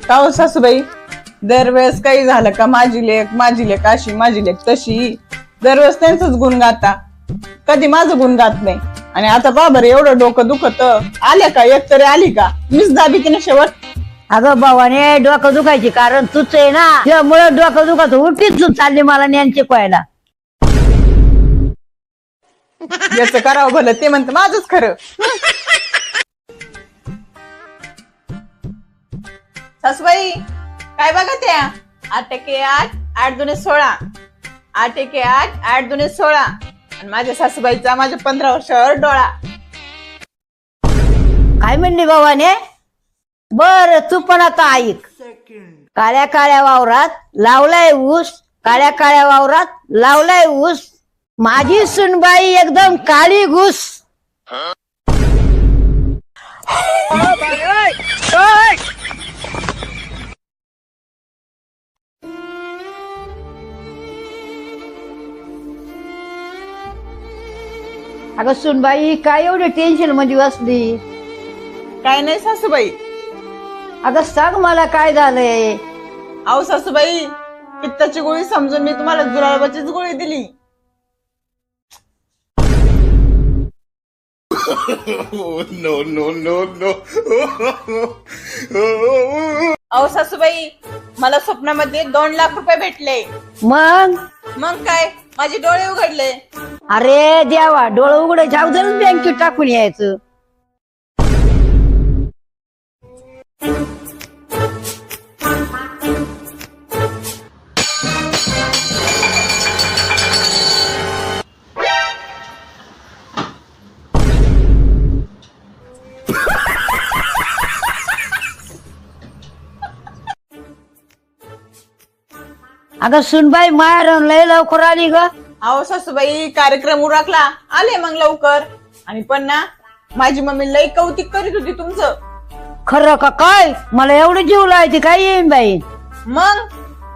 का हो सासूबाई, दरवेळेस काही झालं का माझी लेक अशी माझी लेक तशी, दरवेळेस त्यांचंच गुण गाता, कधी माझं गुण गात नाही. आणि आता बाबर एवढं डोकं दुखत आल्या का, एक तरी आली का, मीच दाबी की नाही शेवट. अगं भावाने डोकं दुखायची कारण तूच आहे ना, त्यामुळे डोकं दुखत उलटीच तू चालली मला ज्ञान शिकवायला. याचं करावं भलं ते म्हणतं माझंच खरं. सासूबाई काय बघा त्या, 8 एके 8 8 दुने 16, 8 एके 8 8 दुने 16. आणि माझ्या सासूबाईचा माझ्या 15 वर्षावर डोळा. काय म्हणली भावाने? बर तू पण आता ऐक. काळ्या काळ्या वावरात लावलाय ऊस, काळ्या काळ्या वावरात लावलाय ऊस, माझी सुनबाई एकदम काळी घुस. अगं सुनबाई काय एवढी टेन्शन मध्ये बसली? काय नाही सासूबाई. अगं सांग मला काय झालंय? अहो सासूबाई, पित्ताची गोळी समजून मी तुम्हाला जुलाबाचीच गोळी दिली. no. अहो सासूबाई, मला स्वप्नामध्ये 2 लाख रुपये भेटले. मग काय, माझे डोळे उघडले. अरे देवा, डोळं उघडायच्या अगोदरच बँकेत टाकून यायचं. अगं सुनबाई माहेर लय लवकर आली ग. अहो सासूबाई, कार्यक्रम उरकला आले मग लवकर. आणि पण ना, माझी मम्मी लई कौतिक करीत होती तुमचं. खरं का काय? मला एवढं जीव लावायची काय येईन बाई? मग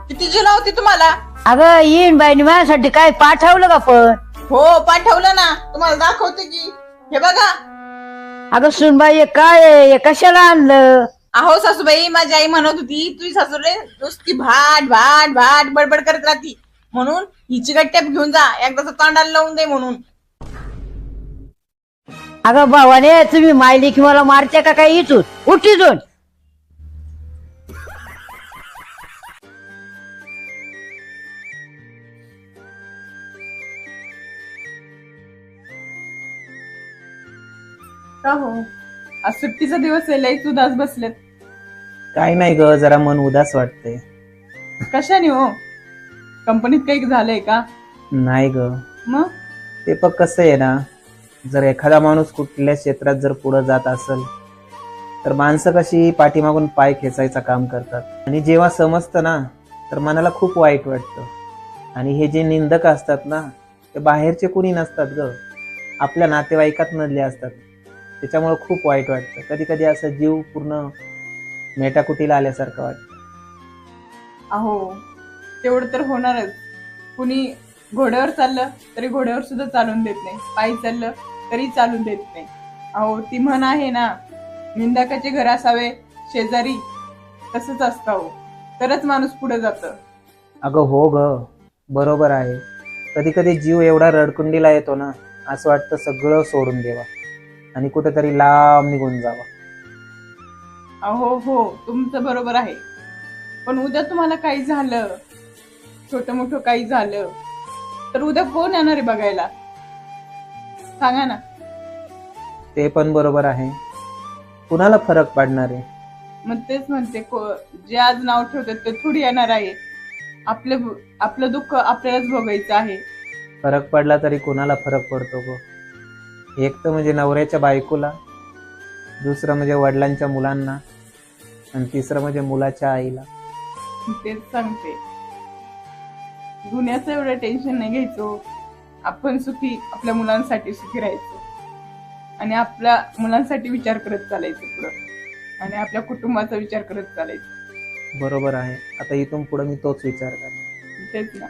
किती जीव लावती तुम्हाला. अगं येईन बाईने माझ्यासाठी काय पाठवलं का पण? हो पाठवलं ना, तुम्हाला दाखवते की, हे बघा. अगं सुनबाई हे काय आहे? हे कशाला आणलं? अहो सासूबाई, माझी आई म्हणत होती तुझी सासूरे नुसती भाट भाट भाट बडबड करत राहती, म्हणून हिची गट्ट्याप घेऊन जा, एकदाच तोंडाला लावून दे म्हणून. अगं भावाने तुम्ही मायली की मला मारते का काय? इथून उठ इथून. का हो, आज सुट्टीचा दिवस आहे, लई उदास बसलेत. काय नाही ग, जरा मन उदास वाटतंय. कशाने हो? कंपनीत काही झालंय का? नाही ग, मग ते पण कसं आहे ना, जर एखादा माणूस कुठल्या क्षेत्रात जर पुढे जात असेल तर माणसं कशी पाठीमागून पाय खेचायचं काम करतात. आणि जेव्हा समजतं ना, तर मनाला खूप वाईट वाटतं. आणि हे जे निंदक असतात ना, ते बाहेरचे कुणी नसतात ग, आपल्या नातेवाईकात मधले असतात. त्याच्यामुळे खूप वाईट वाटतं. कधी कधी असं जीव पूर्ण मेटाकुटीला आल्यासारखं वाटतं. अहो तेवढं तर होणारच. कुणी घोड्यावर चाललं तरी घोड्यावर सुद्धा चालून देत नाही, पायी चाललं तरी चालून देत नाही. अहो ती म्हण आहे ना, निंदकाचे घर असावे शेजारी, तसंच असतं हो, तरच माणूस पुढे जातं. अगं हो ग, बरोबर आहे. कधी कधी जीव एवढा रडकुंडीला येतो ना, असं वाटतं सगळं सोडून द्यावा आणि कुठेतरी लांब निघून जावा. अहो हो, तुमचं बरोबर आहे. पण उद्या तुम्हाला काही झालं, छोटं मोठं काही झालं, तर उद्या कोण येणार आहे बघायला? सांगा ना. ते पण बरोबर आहे. कुणाला फरक पडणार आहे? मग तेच म्हणते, जे आज नाव ठेवतात ते थोडी येणार आहे. आपलं दुःख आपल्यालाच भोगायचं आहे. फरक पडला तरी कुणाला फरक पडतो गो? एक तर म्हणजे नवऱ्याच्या बायकोला, दुसरं म्हणजे वडिलांच्या मुलांना, आणि तिसरं म्हणजे मुलाच्या आईला. तेच सांगते, गुन्ह्याचं एवढं टेन्शन नाही घ्यायचो. आपण सुखी आपल्या मुलांसाठी सुखी राहायचो आणि आपल्या मुलांसाठी विचार करत चालायचं पुढं, आणि आपल्या कुटुंबाचा विचार करत चालायचं. बरोबर आहे. आता इथून पुढे मी तोच विचार करणार. तेच ना.